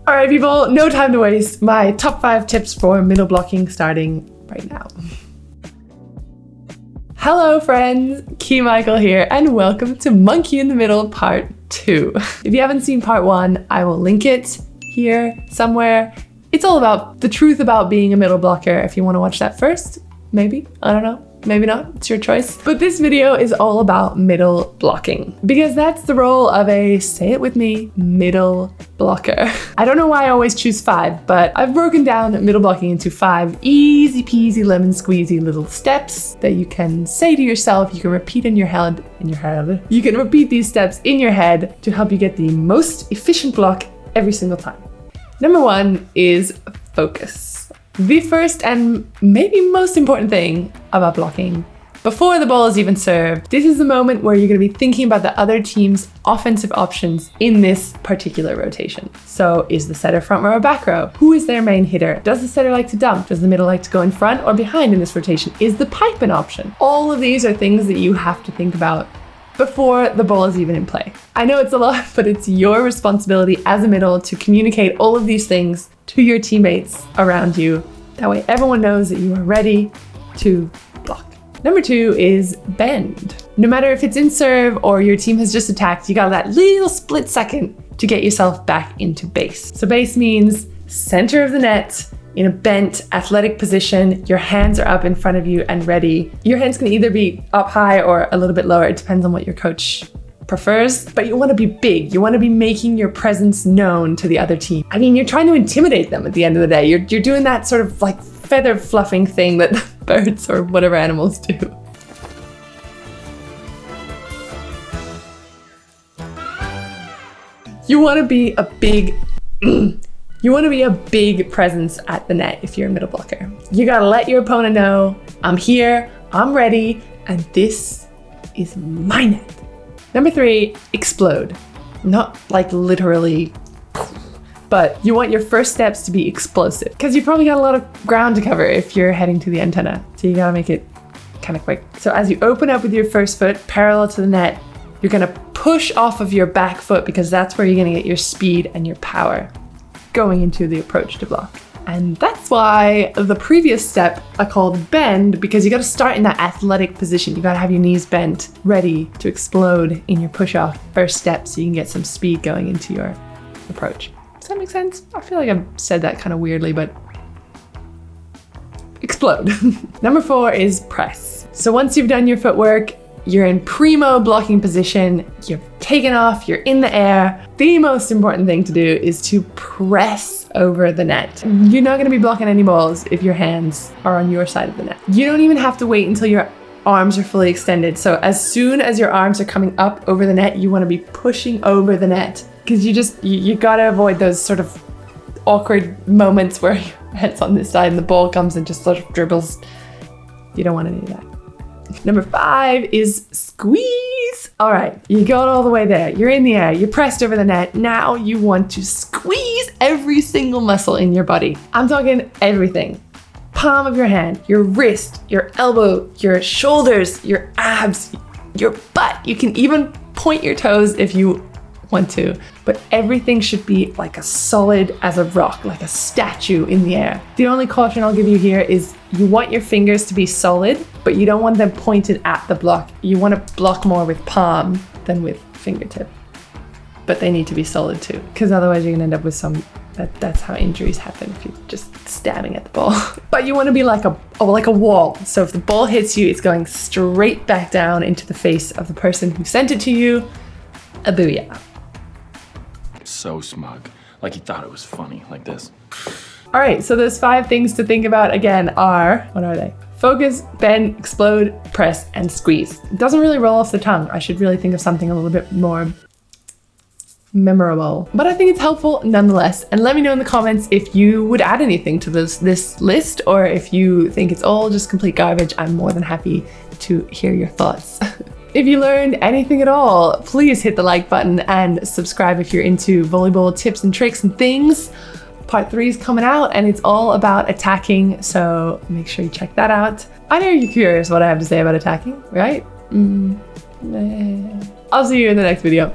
All right, people, no time to waste. My top 5 tips for middle blocking starting right now. Hello friends, Michel here, and welcome to Monkey in the Middle Part 2. If you haven't seen Part 1, I will link it here somewhere. It's all about the truth about being a middle blocker. If you want to watch that first, maybe, I don't know. Maybe not, it's your choice. But this video is all about middle blocking because that's the role of a, say it with me, middle blocker. I don't know why I always choose 5, but I've broken down middle blocking into 5 easy peasy lemon squeezy little steps that you can say to yourself. You can repeat in your head, You can repeat these steps in your head to help you get the most efficient block every single time. Number 1 is focus. The first and maybe most important thing about blocking before the ball is even served, this is the moment where you're going to be thinking about the other team's offensive options in this particular rotation. So is the setter front row or back row? Who is their main hitter? Does the setter like to dump? Does the middle like to go in front or behind in this rotation? Is the pipe an option? All of these are things that you have to think about before the ball is even in play. I know it's a lot, but it's your responsibility as a middle to communicate all of these things to your teammates around you. That way everyone knows that you are ready to block. Number 2 is bend. No matter if it's in serve or your team has just attacked, you got that little split second to get yourself back into base. So base means center of the net, in a bent athletic position, your hands are up in front of you and ready. Your hands can either be up high or a little bit lower. It depends on what your coach prefers, but you want to be big. You want to be making your presence known to the other team. I mean, you're trying to intimidate them at the end of the day. You're doing that sort of like feather fluffing thing that birds or whatever animals do. You want to be a big presence at the net if you're a middle blocker. You gotta let your opponent know, I'm here, I'm ready, and this is my net. Number 3, explode. Not like literally, but you want your first steps to be explosive because you've probably got a lot of ground to cover if you're heading to the antenna. So you gotta make it kind of quick. So as you open up with your first foot parallel to the net, you're gonna push off of your back foot because that's where you're gonna get your speed and your power going into the approach to block. And that's why the previous step are called bend, because you got to start in that athletic position. You got to have your knees bent, ready to explode in your push-off first step so you can get some speed going into your approach. Does that make sense? I feel like I've said that kind of weirdly, but explode. Number 4 is press. So once you've done your footwork, you're in primo blocking position, you've taken off, you're in the air. The most important thing to do is to press over the net. You're not gonna be blocking any balls if your hands are on your side of the net. You don't even have to wait until your arms are fully extended. So as soon as your arms are coming up over the net, you wanna be pushing over the net because you gotta avoid those sort of awkward moments where your head's on this side and the ball comes and just sort of dribbles. You don't wanna do that. Number 5 is squeeze. All right, you got all the way there. You're in the air, you're pressed over the net. Now you want to squeeze every single muscle in your body. I'm talking everything. Palm of your hand, your wrist, your elbow, your shoulders, your abs, your butt. You can even point your toes if you want to, but everything should be like as solid as a rock, like a statue in the air. The only caution I'll give you here is you want your fingers to be solid, but you don't want them pointed at the block. You want to block more with palm than with fingertip, but they need to be solid too, because otherwise you're gonna end up with that's how injuries happen if you're just stabbing at the ball. But you want to be like a wall. So if the ball hits you, it's going straight back down into the face of the person who sent it to you. A booyah. So smug, like he thought it was funny, like this. All right, so those 5 things to think about again are, what are they? Focus, bend, explode, press, and squeeze. It doesn't really roll off the tongue. I should really think of something a little bit more memorable, but I think it's helpful nonetheless. And let me know in the comments if you would add anything to this list, or if you think it's all just complete garbage. I'm more than happy to hear your thoughts. If you learned anything at all, please hit the like button and subscribe if you're into volleyball tips and tricks and things. Part 3 is coming out and it's all about attacking, so make sure you check that out. I know you're curious what I have to say about attacking, right? I'll see you in the next video.